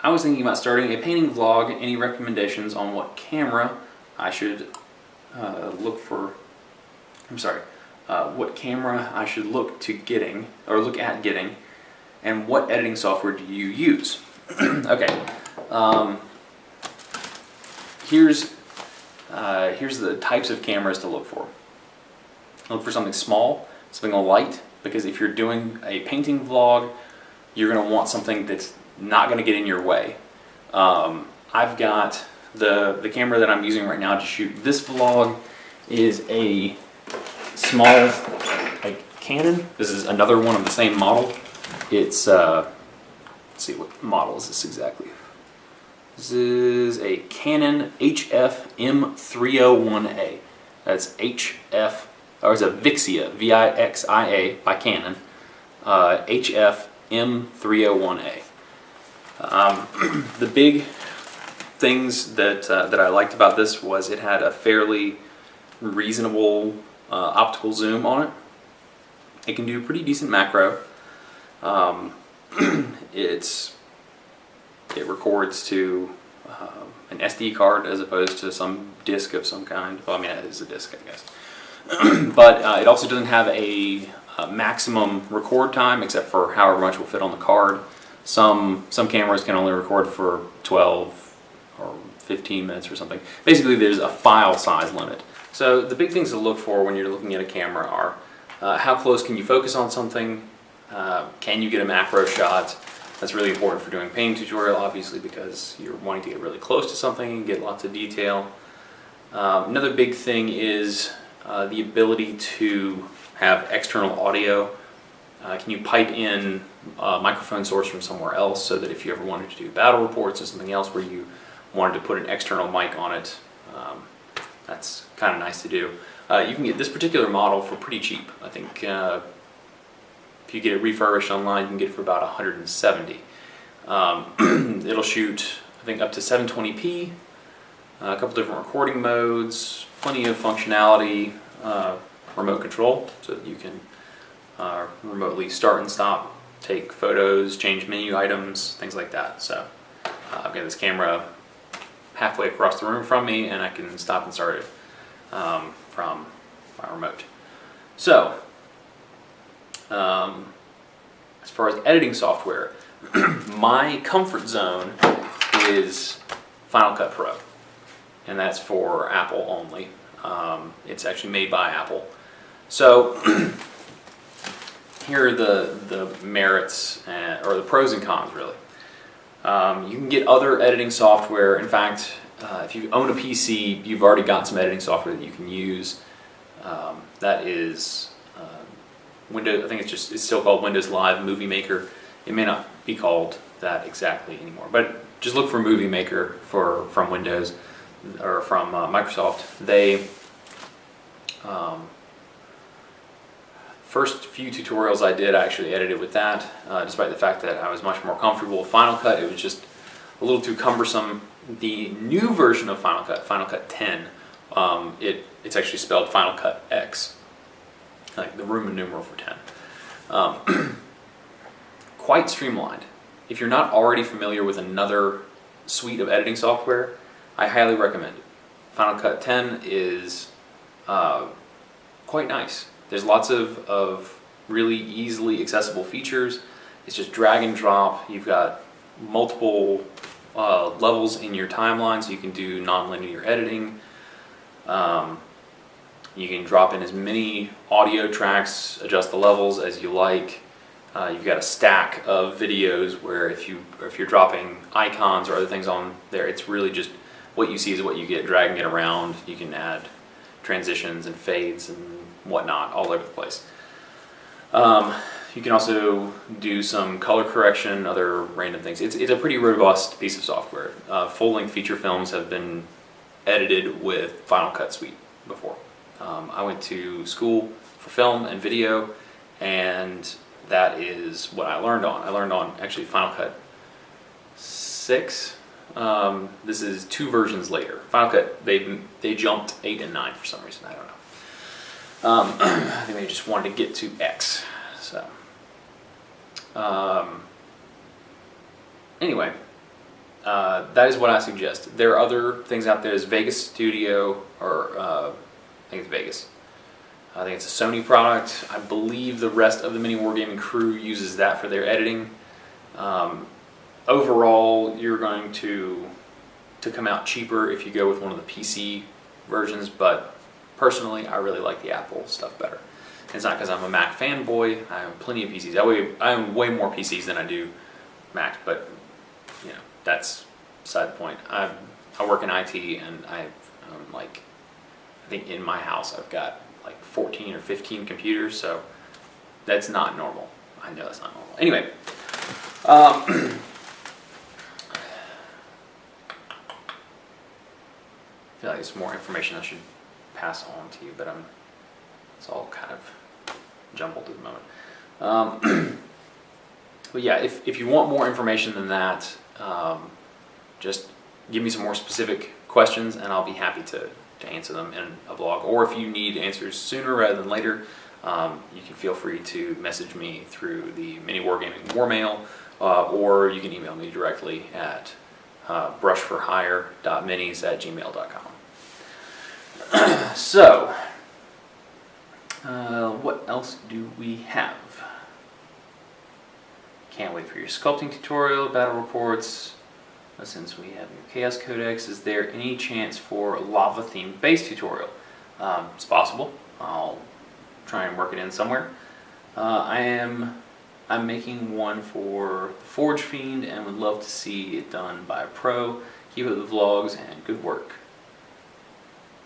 I was thinking about starting a painting vlog. Any recommendations on what camera I should look for? I'm sorry. What camera I should look at getting, and what editing software do you use? Okay. Here's the types of cameras to look for. Look for something small, something light, because if you're doing a painting vlog, you're going to want something that's not going to get in your way. I've got the camera that I'm using right now to shoot this vlog is a small Canon. This is another one of the same model. It's let's see, what model is this exactly? This is a Canon HF M301A. That's HF, or it's a Vixia, V-I-X-I-A by Canon, HF M301A. The big things that I liked about this was it had a fairly reasonable optical zoom on it. It can do pretty decent macro. It records to an SD card as opposed to some disk of some kind. Well, I mean, it is a disk, I guess. But it also doesn't have a maximum record time, except for however much will fit on the card. Some cameras can only record for 12 or 15 minutes or something. Basically, there's a file size limit. So the big things to look for when you're looking at a camera are how close can you focus on something? Can you get a macro shot? That's really important for doing painting tutorial, obviously, because you're wanting to get really close to something and get lots of detail. Another big thing is the ability to have external audio. Can you pipe in a microphone source from somewhere else so that if you ever wanted to do battle reports or something else where you wanted to put an external mic on it, that's kind of nice to do. You can get this particular model for pretty cheap. I think if you get it refurbished online, you can get it for about $170. It'll shoot, I think, up to 720p, a couple different recording modes, plenty of functionality, remote control, so that you can remotely start and stop, take photos, change menu items, things like that. So I've got this camera halfway across the room from me, and I can stop and start it from my remote. So as far as editing software, my comfort zone is Final Cut Pro, and that's for Apple only. It's actually made by Apple. So here are the merits, or the pros and cons, really. You can get other editing software. In fact, if you own a PC, you've already got some editing software that you can use. That is Windows. I think it's still called Windows Live Movie Maker. It may not be called that exactly anymore, but just look for Movie Maker from Windows or from Microsoft. They first few tutorials I did, I actually edited with that, despite the fact that I was much more comfortable with Final Cut. It was just a little too cumbersome. The new version of Final Cut 10, it's actually spelled Final Cut X, like the Roman numeral for 10. Quite streamlined. If you're not already familiar with another suite of editing software, I highly recommend it. Final Cut 10 is quite nice. There's lots of really easily accessible features. It's just drag and drop. You've got multiple levels in your timeline, so you can do non-linear editing. You can drop in as many audio tracks, adjust the levels as you like. You've got a stack of videos where if you're dropping icons or other things on there, it's really just what you see is what you get, dragging it around. You can add transitions and fades and whatnot all over the place. You can also do some color correction, other random things. It's a pretty robust piece of software. Full-length feature films have been edited with Final Cut Suite before. I went to school for film and video, and that is what I learned on. I learned on actually Final Cut 6. This is 2 versions later. Final Cut, they jumped 8 and 9 for some reason. I don't know. I think they just wanted to get to X. So anyway, that is what I suggest. There are other things out there. There's Vegas Studio, or I think it's Vegas. I think it's a Sony product. I believe the rest of the Mini Wargaming crew uses that for their editing. Overall, you're going to come out cheaper if you go with one of the PC versions, but personally, I really like the Apple stuff better. It's not because I'm a Mac fanboy. I have plenty of PCs. I own way more PCs than I do Macs, but you know, that's beside the point. I work in IT, and I think in my house I've got like 14 or 15 computers, so that's not normal. I know that's not normal. Anyway, I feel like there's more information I should pass on to you, but it's all kind of jumbled at the moment. But yeah, if you want more information than that, just give me some more specific questions, and I'll be happy to answer them in a vlog. Or if you need answers sooner rather than later, you can feel free to message me through the Mini Wargaming War Mail, or you can email me directly at brushforhire.minis@gmail.com. So, what else do we have? Can't wait for your sculpting tutorial, battle reports. Since we have your Chaos Codex, is there any chance for a lava themed base tutorial? It's possible. I'll try and work it in somewhere. I'm making one for the Forge Fiend and would love to see it done by a pro. Keep up the vlogs and good work.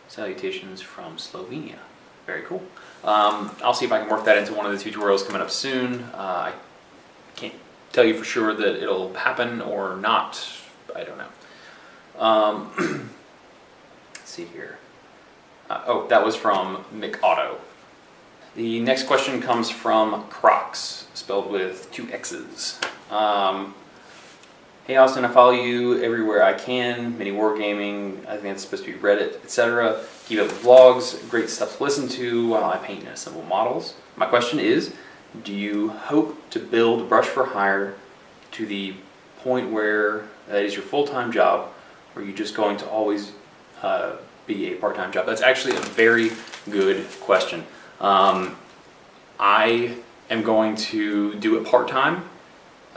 Salutations from Slovenia. Very cool. I'll see if I can work that into one of the tutorials coming up soon. I can't tell you for sure that it'll happen or not. I don't know. Let's see here. Oh, that was from Mick Otto. The next question comes from Crocs, spelled with 2 X's. Hey Austin, I follow you everywhere I can. Mini Wargaming, I think it's supposed to be Reddit, etc. Keep up the vlogs, great stuff to listen to while I paint and assemble models. My question is, do you hope to build Brush for Hire to the point where that is your full-time job, or are you just going to always be a part-time job? That's actually a very good question. I am going to do it part-time.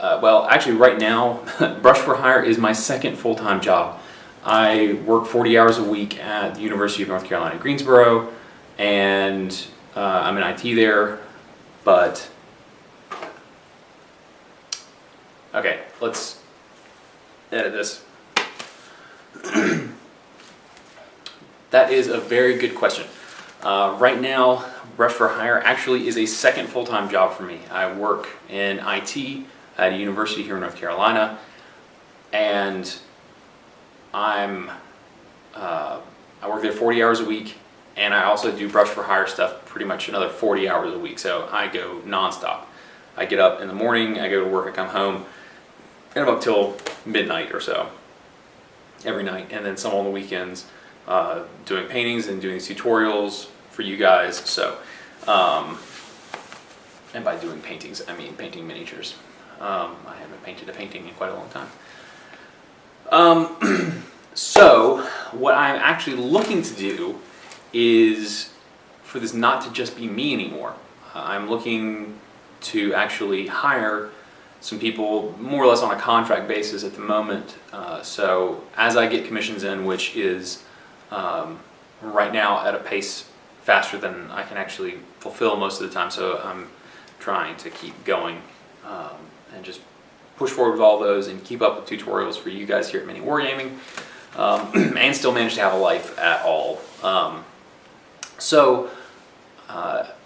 Well, actually right now, Brush for Hire is my second full-time job. I work 40 hours a week at the University of North Carolina, Greensboro, and I'm in IT there, but okay, let's edit this. That is a very good question. Right now, Brush for Hire actually is a second full-time job for me. I work in IT at a university here in North Carolina, and I work there 40 hours a week, and I also do Brush for Hire stuff pretty much another 40 hours a week, so I go nonstop. I get up in the morning, I go to work, I come home, and I'm up till midnight or so every night, and then some on the weekends doing paintings and doing these tutorials for you guys. So, and by doing paintings, I mean painting miniatures. I haven't painted a painting in quite a long time. So, what I'm actually looking to do is for this not to just be me anymore. I'm looking to actually hire some people more or less on a contract basis at the moment. So as I get commissions in, which is right now at a pace faster than I can actually fulfill most of the time, so I'm trying to keep going and just push forward with all those and keep up with tutorials for you guys here at Mini Wargaming, and still manage to have a life at all.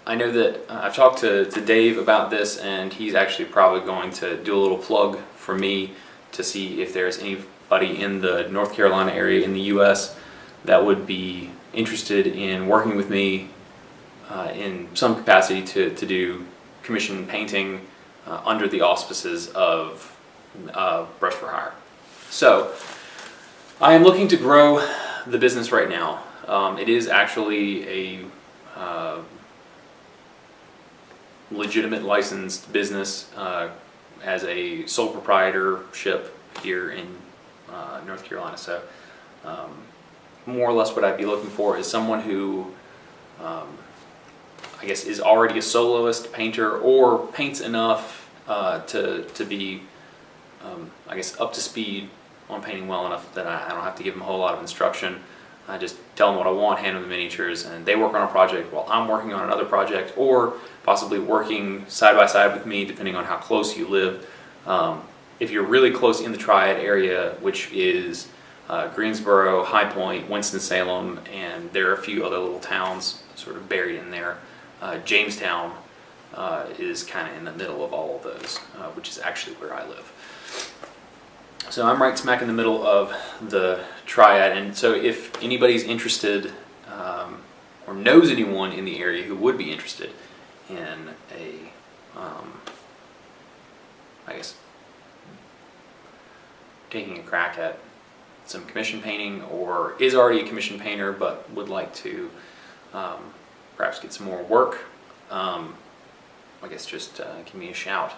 I know that I've talked to Dave about this, and he's actually probably going to do a little plug for me to see if there's anybody in the North Carolina area in the U.S. that would be interested in working with me in some capacity to do commission painting under the auspices of Brush for Hire. So I am looking to grow the business right now. It is actually a legitimate licensed business as a sole proprietorship here in North Carolina. So more or less what I'd be looking for is someone who I guess is already a soloist painter or paints enough to be I guess up to speed on painting well enough that I don't have to give them a whole lot of instruction. I just tell them what I want, hand them the miniatures, and they work on a project while I'm working on another project, or possibly working side by side with me depending on how close you live. If you're really close in the Triad area, which is Greensboro, High Point, Winston-Salem, and there are a few other little towns sort of buried in there. Jamestown is kind of in the middle of all of those, which is actually where I live. So I'm right smack in the middle of the Triad, and so if anybody's interested or knows anyone in the area who would be interested in a, I guess, taking a crack at some commission painting, or is already a commission painter but would like to perhaps get some more work, I guess just give me a shout.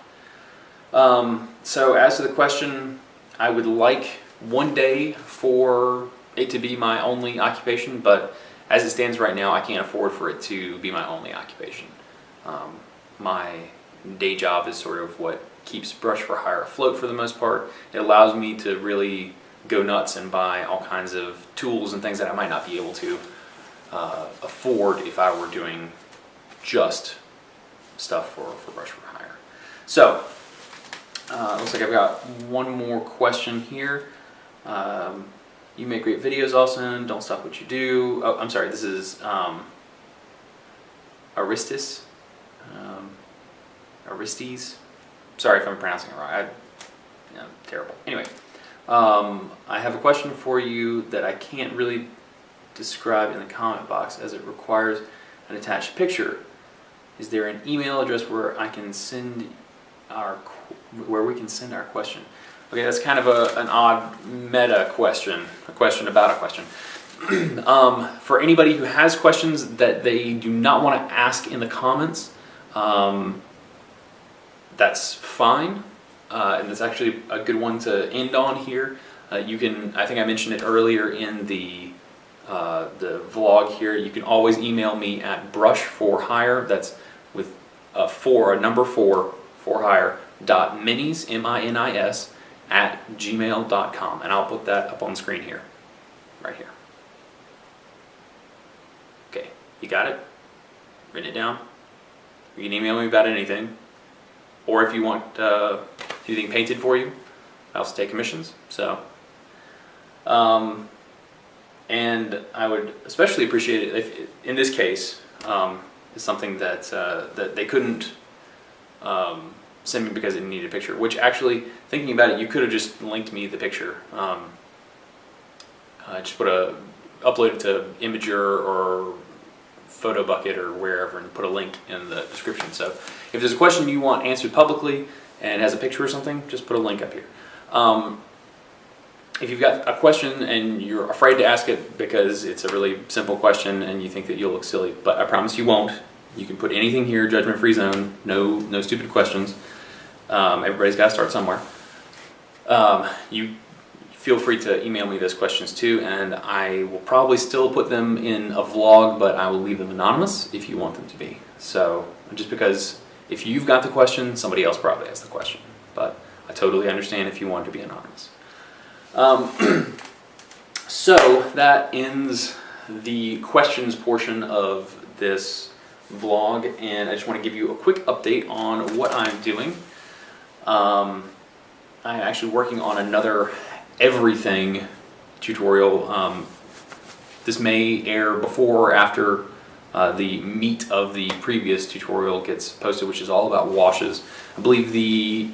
So as to the question, I would like one day for it to be my only occupation, but as it stands right now, I can't afford for it to be my only occupation. My day job is sort of what keeps Brush for Hire afloat for the most part. It allows me to really go nuts and buy all kinds of tools and things that I might not be able to afford if I were doing just stuff for Brush for Hire. So, looks like I've got one more question here. You make great videos, Austin. Don't stop what you do. Oh, I'm sorry. This is Aristis. Aristes. Sorry if I'm pronouncing it wrong. Terrible. Anyway, I have a question for you that I can't really describe in the comment box as it requires an attached picture. Is there an email address where I can send where we can send our question? Okay, that's kind of an odd meta question, a question about a question. For anybody who has questions that they do not want to ask in the comments, that's fine, and that's actually a good one to end on here. You can, I think I mentioned it earlier in the vlog here, you can always email me at brush4hire, that's with a number 4, for hire, .minis, M-I-N-I-S, @gmail.com, and I'll put that up on the screen here, right here. Okay, you got it? Written it down? You can email me about anything, or if you want anything painted for you, I also take commissions. So, and I would especially appreciate it if, in this case, is something that that they couldn't send me because it needed a picture. Which actually, thinking about it, you could have just linked me the picture. Just upload it to Imager or PhotoBucket or wherever, and put a link in the description. So if there's a question you want answered publicly and has a picture or something, just put a link up here. If you've got a question and you're afraid to ask it because it's a really simple question and you think that you'll look silly, but I promise you won't. You can put anything here, judgment-free zone, no stupid questions. Everybody's got to start somewhere. You feel free to email me those questions too, and I will probably still put them in a vlog, but I will leave them anonymous if you want them to be. So, just because if you've got the question, somebody else probably has the question. But I totally understand if you want it to be anonymous. So that ends the questions portion of this vlog, and I just want to give you a quick update on what I'm doing. I'm actually working on another everything tutorial. This may air before or after the meat of the previous tutorial gets posted, which is all about washes. I believe the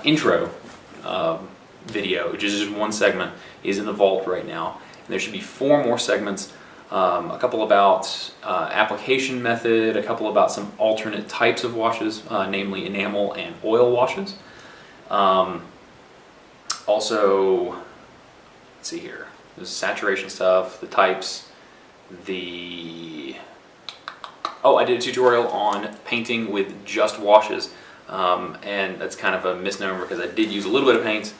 intro video, which is just one segment, is in the vault right now. And there should be 4 more segments, a couple about application method, a couple about some alternate types of washes, namely enamel and oil washes. Also, let's see here, there's saturation stuff, the types, I did a tutorial on painting with just washes, and that's kind of a misnomer because I did use a little bit of paint,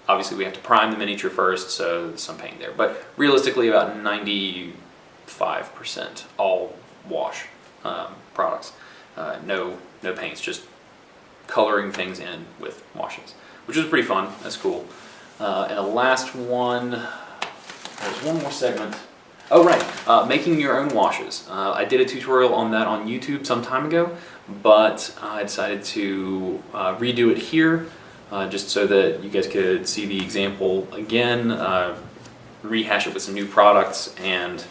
obviously we have to prime the miniature first, so there's some paint there. But realistically, about 95% all wash products. No paints, just coloring things in with washes, which is pretty fun. That's cool. And the last one, there's one more segment. Oh right, making your own washes. I did a tutorial on that on YouTube some time ago, but I decided to redo it here just so that you guys could see the example again, rehash it with some new products, and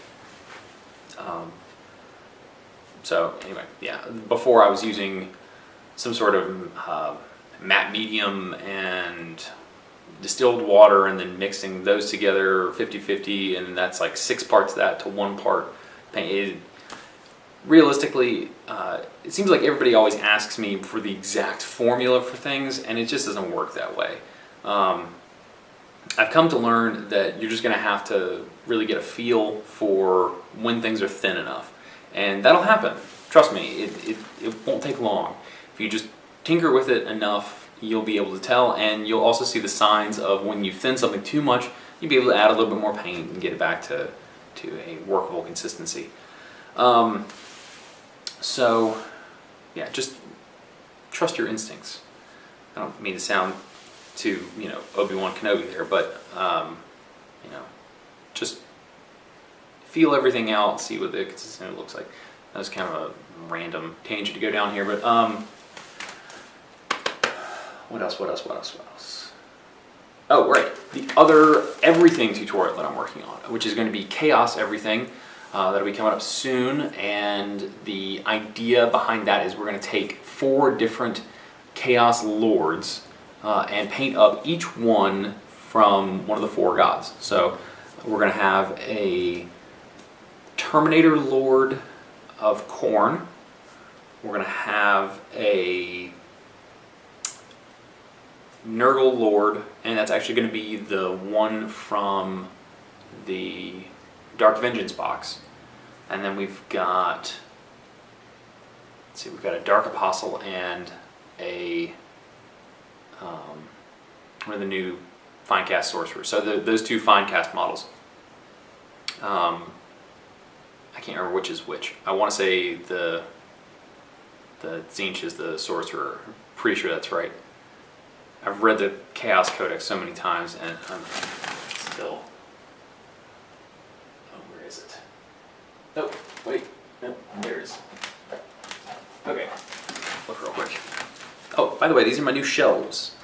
so anyway, yeah, before I was using some sort of matte medium and distilled water and then mixing those together 50-50, and that's like 6 parts of that to 1 part paint. Realistically, it seems like everybody always asks me for the exact formula for things, and it just doesn't work that way. I've come to learn that you're just going to have to really get a feel for when things are thin enough, and that'll happen. Trust me, it won't take long. If you just tinker with it enough, you'll be able to tell, and you'll also see the signs of when you thin something too much. You'll be able to add a little bit more paint and get it back to a workable consistency. So yeah, just trust your instincts. I don't mean to sound too, Obi-Wan Kenobi there, but just feel everything out, see what the consistency looks like. That was kind of a random tangent to go down here, but what else? Oh, right. The other everything tutorial that I'm working on, which is going to be Chaos Everything. That'll be coming up soon, and the idea behind that is we're going to take 4 different Chaos Lords and paint up each one from one of the 4 gods. So we're going to have a Terminator Lord of Corn. We're going to have a Nurgle Lord, and that's actually going to be the one from the Dark Vengeance box. And then we've got, let's see, we've got a Dark Apostle and a one of the new Finecast Sorcerers. So those 2 Finecast models. I can't remember which is which. I want to say the Tzeentch is the Sorcerer. I'm pretty sure that's right. I've read the Chaos Codex so many times, and I'm still... Oh, where is it? Oh, wait. No, there it is. Okay, look real quick. Oh, by the way, these are my new shelves.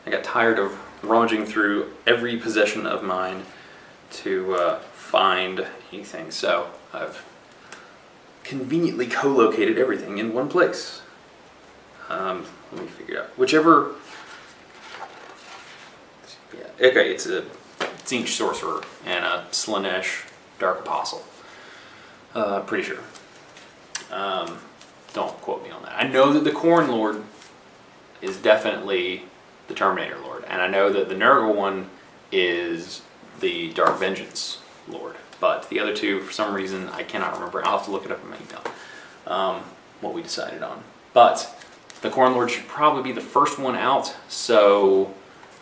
I got tired of rummaging through every possession of mine to find anything, so I've conveniently co-located everything in one place. Let me figure it out. Whichever... Yeah, okay, it's a Tzeentch Sorcerer and a Slaanesh Dark Apostle. Pretty sure. Don't quote me on that. I know that the Khorne Lord is definitely the Terminator Lord, and I know that the Nurgle one is the Dark Vengeance Lord, but the other 2, for some reason, I cannot remember. I'll have to look it up in my email, what we decided on. But the Khorne Lord should probably be the first one out, so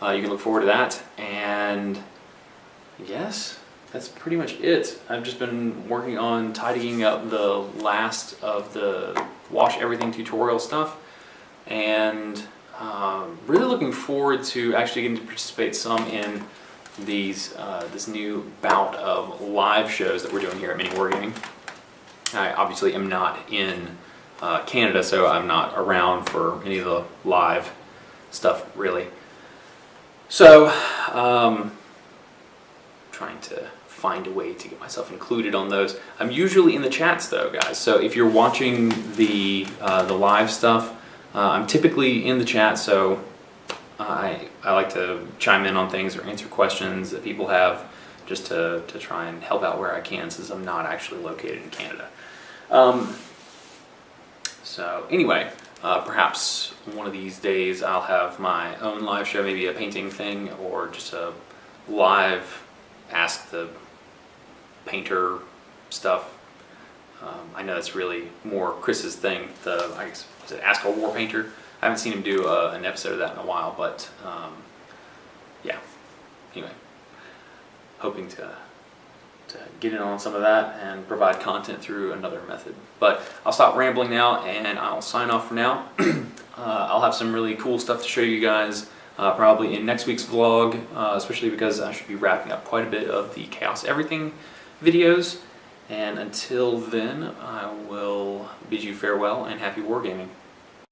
you can look forward to that. And yes, that's pretty much it. I've just been working on tidying up the last of the Wash Everything tutorial stuff, and really looking forward to actually getting to participate some in these this new bout of live shows that we're doing here at Mini Wargaming. I obviously am not in Canada, so I'm not around for any of the live stuff really. So, trying to find a way to get myself included on those. I'm usually in the chats though, guys. So if you're watching the live stuff, I'm typically in the chat. So I like to chime in on things or answer questions that people have, just to try and help out where I can, since I'm not actually located in Canada. So anyway, perhaps one of these days I'll have my own live show, maybe a painting thing, or just a live Ask the Painter stuff. I know that's really more Chris's thing. I guess, was it Ask a War Painter? I haven't seen him do an episode of that in a while, but yeah, anyway, hoping to get in on some of that and provide content through another method. But I'll stop rambling now and I'll sign off for now. I'll have some really cool stuff to show you guys probably in next week's vlog, especially because I should be wrapping up quite a bit of the Chaos Everything videos. And until then, I will bid you farewell and happy wargaming.